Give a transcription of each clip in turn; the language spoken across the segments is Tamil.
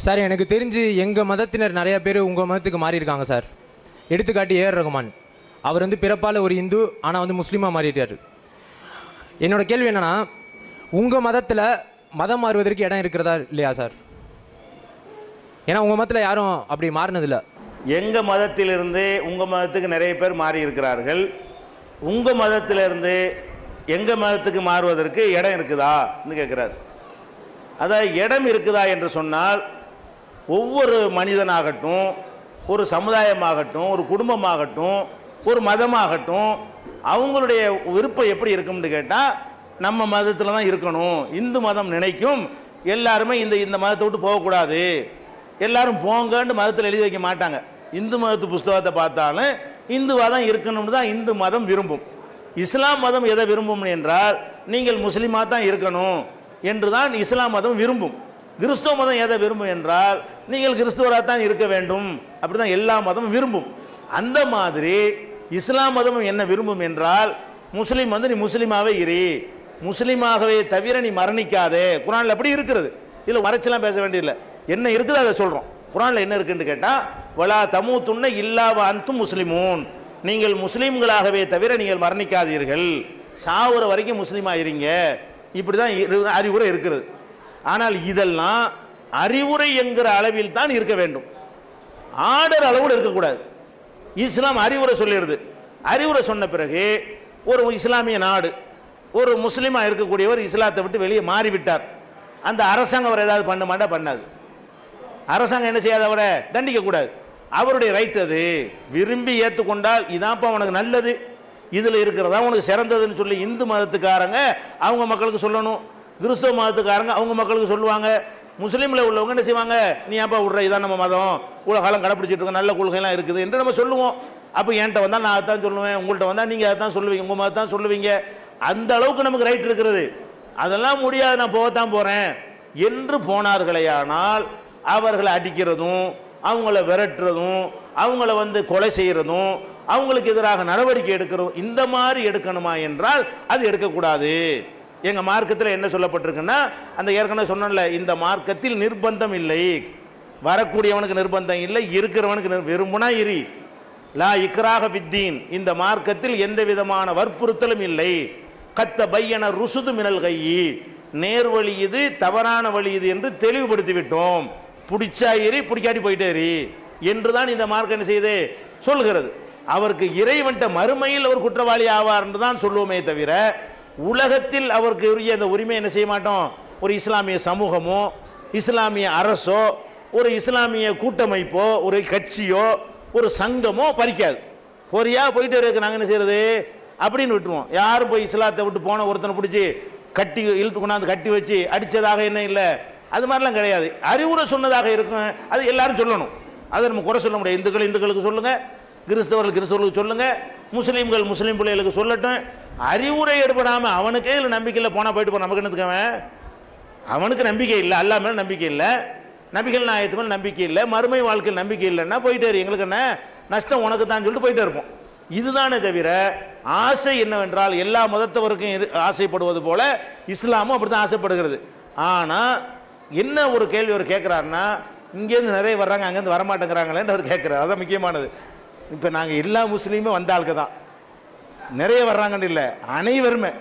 சார், எனக்கு தெரிஞ்சு எங்கள் மதத்தினர் நிறைய பேர் உங்கள் மதத்துக்கு மாறி இருக்காங்க சார். எடுத்துக்காட்டி ஏஆர் ரகுமான். அவர் வந்து பிறப்பால் ஒரு இந்து, ஆனால் வந்து முஸ்லீமாக மாறிட்டார். என்னோட கேள்வி என்னென்னா, உங்கள் மதத்தில் மதம் மாறுவதற்கு இடம் இருக்கிறதா இல்லையா சார்? ஏன்னா உங்கள் மதத்தில் யாரும் அப்படி மாறினதில்லை. எங்கள் மதத்திலிருந்து உங்கள் மதத்துக்கு நிறைய பேர் மாறி இருக்கிறார்கள். உங்கள் மதத்திலிருந்து எங்கள் மதத்துக்கு மாறுவதற்கு இடம் இருக்குதான்னு கேட்குறாரு. அதாவது இடம் இருக்குதா என்று சொன்னால், ஒவ்வொரு மனிதனாகட்டும், ஒரு சமுதாயமாகட்டும், ஒரு குடும்பமாகட்டும், ஒரு மதமாகட்டும், அவங்களுடைய விருப்பம் எப்படி இருக்கும்னு கேட்டால், நம்ம மதத்தில் தான் இருக்கணும். இந்து மதம் நினைக்கும் எல்லாருமே இந்த மதத்தை விட்டு போகக்கூடாது, எல்லாரும் போங்கன்னு மதத்தில் எழுதி வைக்க மாட்டாங்க. இந்து மதத்து புஸ்தகத்தை பார்த்தாலும் இந்துவாக தான் இருக்கணும்னு தான் இந்து மதம் விரும்பும். இஸ்லாம் மதம் எதை விரும்பும் என்றால், நீங்கள் முஸ்லீமாக தான் இருக்கணும் என்று தான் இஸ்லாம் மதம் விரும்பும். கிறிஸ்துவ மதம் எதை விரும்பும் என்றால், நீங்கள் கிறிஸ்துவராக தான் இருக்க வேண்டும், அப்படி தான் எல்லா மதமும் விரும்பும். அந்த மாதிரி இஸ்லாம் மதமும் என்ன விரும்பும் என்றால், முஸ்லீம் வந்து நீ முஸ்லீமாகவே இரு, முஸ்லீமாகவே தவிர நீ மரணிக்காதே. குரானில் அப்படி இருக்கிறது. இதில் வரைச்செல்லாம் பேச வேண்டியதில்லை, என்ன இருக்குது அதை சொல்கிறோம். குரானில் என்ன இருக்குன்னு கேட்டால், வலா தமூத்துன்ன இல்லாவ அன்தும் முஸ்லிமூன், நீங்கள் முஸ்லீம்களாகவே தவிர நீங்கள் மரணிக்காதீர்கள், சாவுற வரைக்கும் முஸ்லீமாக இருங்க, இப்படி தான் அறிவுரை இருக்கிறது. ஆனால் இதெல்லாம் அறிவுரை என்கிற அளவில் தான் இருக்க வேண்டும், ஆர்டர் அளவோடு இருக்கக்கூடாது. இஸ்லாம் அறிவுரை சொல்லிடுது. அறிவுரை சொன்ன பிறகு ஒரு இஸ்லாமிய நாடு, ஒரு முஸ்லீமாக இருக்கக்கூடியவர் இஸ்லாத்தை விட்டு வெளியே மாறிவிட்டார், அந்த அரசாங்கம் அவர் ஏதாவது பண்ண மாட்டா? பண்ணாது. அரசாங்கம் என்ன செய்யாது? அவரை தண்டிக்கக்கூடாது. அவருடைய ரைட் அது. விரும்பி ஏற்றுக்கொண்டால் இதான்ப்பா உனக்கு நல்லது, இதில் இருக்கிறதா உனக்கு சிறந்ததுன்னு சொல்லி இந்து மதத்துக்காரங்க அவங்க மக்களுக்கு சொல்லணும், கிறிஸ்தவ மதத்துக்காரங்க அவங்க மக்களுக்கு சொல்லுவாங்க. முஸ்லீமில் உள்ளவங்க என்ன செய்வாங்க? நீ ஏன்ப்பா விட்ற, இதான் நம்ம மதம், உலகாலம் கடைப்பிடிச்சிட்டு இருக்கோம், நல்ல கொள்கைலாம் இருக்குது என்று நம்ம சொல்லுவோம். அப்போ என்கிட்ட வந்தால் நான் அதைத்தான் சொல்லுவேன், உங்கள்கிட்ட வந்தால் நீங்கள் அதைத்தான் சொல்லுவீங்க, உங்கள் மதத்தான் சொல்லுவீங்க. அந்த அளவுக்கு நமக்கு ரைட் இருக்கிறது. அதெல்லாம் முடியாது, நான் போகத்தான் போகிறேன் என்று போனார்களேயானால், அவர்களை அடிக்கிறதும், அவங்கள விரட்டுறதும், அவங்கள வந்து கொலை செய்கிறதும், அவங்களுக்கு எதிராக நடவடிக்கை எடுக்கிறதும், இந்த மாதிரி எடுக்கணுமா என்றால் அது எடுக்கக்கூடாது. எங்கள் மார்க்கத்தில் என்ன சொல்லப்பட்டிருக்குன்னா, அந்த ஏற்கனவே சொன்னல, இந்த மார்க்கத்தில் நிர்பந்தம் இல்லை, வரக்கூடியவனுக்கு நிர்பந்தம் இல்லை, இருக்கிறவனுக்கு விரும்புனா இரி, லா இக்ராஹ ஃபித்தீன், இந்த மார்க்கத்தில் எந்த விதமான வற்புறுத்தலும் இல்லை. கத்த பையன ருசுது மினல் கையி, நேர்வழி இது தவறான வழி இது என்று தெளிவுபடுத்தி விட்டோம், பிடிச்சா ஏறி பிடிக்காட்டி போயிட்டே ஏறி என்று தான் இந்த மார்க்கம் என்ன செய்து சொல்கிறது. அவருக்கு இறைவன்ட்ட மறுமையில் அவர் குற்றவாளி ஆவார் என்று தான் சொல்லுவோமே தவிர, உலகத்தில் அவருக்கு உரிய அந்த உரிமை என்ன செய்ய மாட்டோம். ஒரு இஸ்லாமிய சமூகமோ, இஸ்லாமிய அரசோ, ஒரு இஸ்லாமிய கூட்டமைப்போ, ஒரு கட்சியோ, ஒரு சங்கமோ பறிக்காது. பொறியா போயிட்டு இருக்கு, நாங்கள் என்ன செய்யறது அப்படின்னு விட்டுருவோம். யாரும் போய் இஸ்லாத்தை விட்டு போன ஒருத்தனை பிடிச்சி கட்டி இழுத்து கொண்டாந்து கட்டி வச்சு அடித்ததாக என்ன இல்லை, அது மாதிரிலாம் கிடையாது. அறிவுரை சொன்னதாக இருக்கும், அது எல்லாரும் சொல்லணும். அதை நம்ம குறை சொல்ல முடியாது. இந்துக்களுக்கு சொல்லுங்கள், கிறிஸ்தவர்களுக்கு சொல்லுங்கள், முஸ்லீம்கள் முஸ்லீம் பிள்ளைகளுக்கு சொல்லட்டும். அறிவுரை எடுபடாமல் அவனுக்கே இல்லை நம்பிக்கை இல்லை, போனால் போயிட்டு போ, நமக்கு என்னத்துக்கவன், அவனுக்கு நம்பிக்கை இல்லை, அல்லா மேலே நம்பிக்கை இல்லை, நபிகள் நாயகத்து மேலே நம்பிக்கை இல்லை, மறுமை வாழ்க்கையில் நம்பிக்கை இல்லைன்னா போயிட்டே இரு, எங்களுக்கு என்ன நஷ்டம் உனக்கு தான் சொல்லிட்டு போயிட்டே இருப்போம். இதுதானே தவிர ஆசை என்னவென்றால், எல்லா மதத்தவருக்கும் ஆசைப்படுவது போல இஸ்லாமும் அப்படி தான் ஆசைப்படுகிறது. ஆனால் என்ன ஒரு கேள்வி அவர் கேட்குறாருன்னா, இங்கேருந்து நிறைய வர்றாங்க, அங்கேருந்து வரமாட்டேங்கிறாங்களேன்னு அவர் கேட்குறாரு. அதுதான் முக்கியமானது. இப்போ நாங்கள் எல்லா முஸ்லீமும் வந்த ஆளுக்கு தான் நிறைய வர்றாங்கன்னு இல்லை, அனைவருமே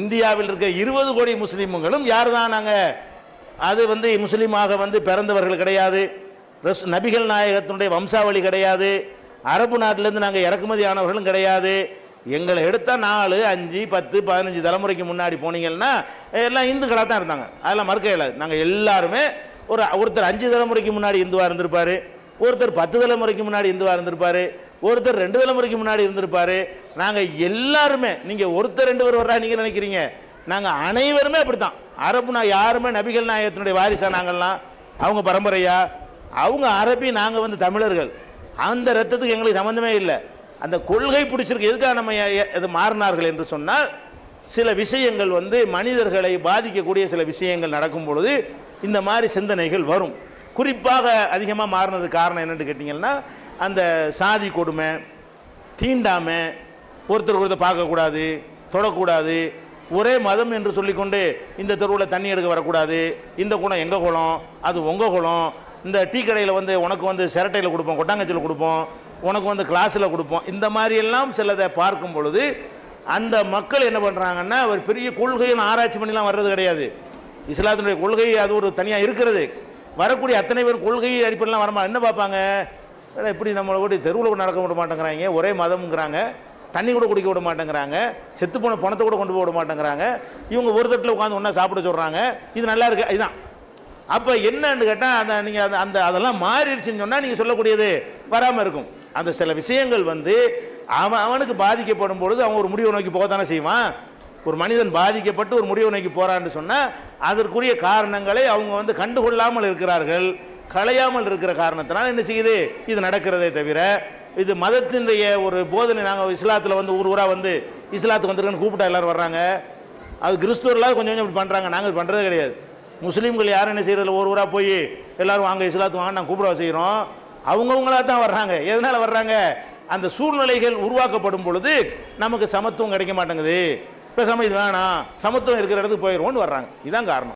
இந்தியாவில் இருக்க 20 கோடி முஸ்லீம்களும் யார் தான் நாங்கள், அது வந்து முஸ்லீமாக வந்து பிறந்தவர்கள் கிடையாது, நபிகள் நாயகத்தினுடைய வம்சாவளி கிடையாது, அரபு நாட்டிலேருந்து நாங்கள் இறக்குமதி ஆனவர்களும் கிடையாது. எங்களை எடுத்தால் 4, 5, 10, 15 தலைமுறைக்கு முன்னாடி போனீங்கன்னா எல்லாம் இந்துக்களாக தான் இருந்தாங்க, அதெல்லாம் மறுக்க இயலாது. நாங்கள் எல்லாருமே ஒருத்தர் 5 தலைமுறைக்கு முன்னாடி இந்துவாக இருந்திருப்பார், ஒருத்தர் 10 தலைமுறைக்கு முன்னாடி இந்துவாக இருந்திருப்பார், ஒருத்தர் 2 தலைமுறைக்கு முன்னாடி இருந்திருப்பார். நாங்கள் எல்லாருமே, நீங்கள் ஒருத்தர் 2 பேர் வர்றா நீங்கள் நினைக்கிறீங்க, நாங்கள் அனைவருமே அப்படித்தான். அரபு யாருமே நபிகள் நாயகத்தினுடைய வாரிசா நாங்கள்லாம், அவங்க பரம்பரையா, அவங்க அரபி, நாங்கள் வந்து தமிழர்கள். அந்த ரத்தத்துக்கு எங்களுக்கு சம்மந்தமே இல்லை. அந்த கொள்கை பிடிச்சிருக்கு. எதுக்காக நம்ம இது மாறினார்கள் என்று சொன்னால், சில விஷயங்கள் வந்து மனிதர்களை பாதிக்கக்கூடிய சில விஷயங்கள் நடக்கும் பொழுது இந்த மாதிரி சிந்தனைகள் வரும். குறிப்பாக அதிகமாக மாறினதுக்கு காரணம் என்னென்னு கேட்டிங்கன்னா, அந்த சாதி கொடுமை, தீண்டாமை, ஒருத்தர் பார்க்கக்கூடாது, தொடக்கூடாது, ஒரே மதம் என்று சொல்லிக்கொண்டு இந்த தெருவில் தண்ணி எடுக்க வரக்கூடாது, இந்த குளம் எங்கள் குளம், அது உங்கள் குளம், இந்த டீ கடையில் வந்து உனக்கு வந்து சிரட்டையில் கொடுப்போம், கொட்டாங்கச்சியில் கொடுப்போம், உனக்கு வந்து கிளாஸில் கொடுப்போம், இந்த மாதிரியெல்லாம் சிலதை பார்க்கும் பொழுது அந்த மக்கள் என்ன பண்ணுறாங்கன்னா ஒரு பெரிய கொள்கைன்னு ஆராய்ச்சி பண்ணிலாம் வர்றது கிடையாது. இஸ்லாத்தினுடைய கொள்கை அது ஒரு தனியாக இருக்கிறது. வரக்கூடிய அத்தனை பேர் கொள்கை அடிப்படையெல்லாம் வரமா என்ன பார்ப்பாங்க, எப்படி நம்மளை கூட தெருவில் நடக்க விட மாட்டேங்கிறாங்க, ஒரே மதம்ங்கிறாங்க, தண்ணி கூட குடிக்க விட மாட்டேங்கிறாங்க, செத்து போன பணத்தை கூட கொண்டு போக விட மாட்டேங்கிறாங்க, இவங்க ஒரு தட்டில் உட்காந்து ஒன்றா சாப்பிட சொல்கிறாங்க, இது நல்லா இருக்கு இதுதான். அப்போ என்னன்னு கேட்டால் அந்த நீங்கள் அந்த அதெல்லாம் மாறிடுச்சுன்னு சொன்னால் நீங்கள் சொல்லக்கூடியது வராமல் இருக்கும். அந்த சில விஷயங்கள் வந்து அவனுக்கு பாதிக்கப்படும் பொழுது அவன் ஒரு முடிவை நோக்கி போக தானே செய்வான். ஒரு மனிதன் பாதிக்கப்பட்டு ஒரு முடிவை நோக்கி போகிறான்னு சொன்னால் அதற்குரிய காரணங்களை அவங்க வந்து கண்டுகொள்ளாமல் இருக்கிறார்கள், களையாமல் இருக்கிற காரணத்தினால் என்ன செய்யுது இது நடக்கிறதே தவிர இது மதத்தினுடைய ஒரு போதனை. நாங்கள் இஸ்லாத்தில் வந்து ஊராக வந்து இஸ்லாத்துக்கு வந்துருக்குன்னு கூப்பிட்டா எல்லோரும் வர்றாங்க. அது கிறிஸ்துவர்களாக கொஞ்சம் கொஞ்சம் இப்படி பண்ணுறாங்க, நாங்கள் பண்ணுறது கிடையாது. முஸ்லீம்கள் யாரும் என்ன செய்யறதில்ல, ஒரு ஊராக போய் எல்லோரும் வாங்க இஸ்லாத்து வாங்க நாங்கள் கூப்பிட செய்கிறோம். அவங்கவுங்களாக தான் வர்றாங்க. எதனால் வர்றாங்க, அந்த சூழ்நிலைகள் உருவாக்கப்படும் பொழுது நமக்கு சமத்துவம் கிடைக்க மாட்டேங்குது, பேசாமல் இது வேணாம், சமத்துவம் இருக்கிற இடத்துக்கு போயிடுவோன்னு வர்றாங்க. இதுதான் காரணம்.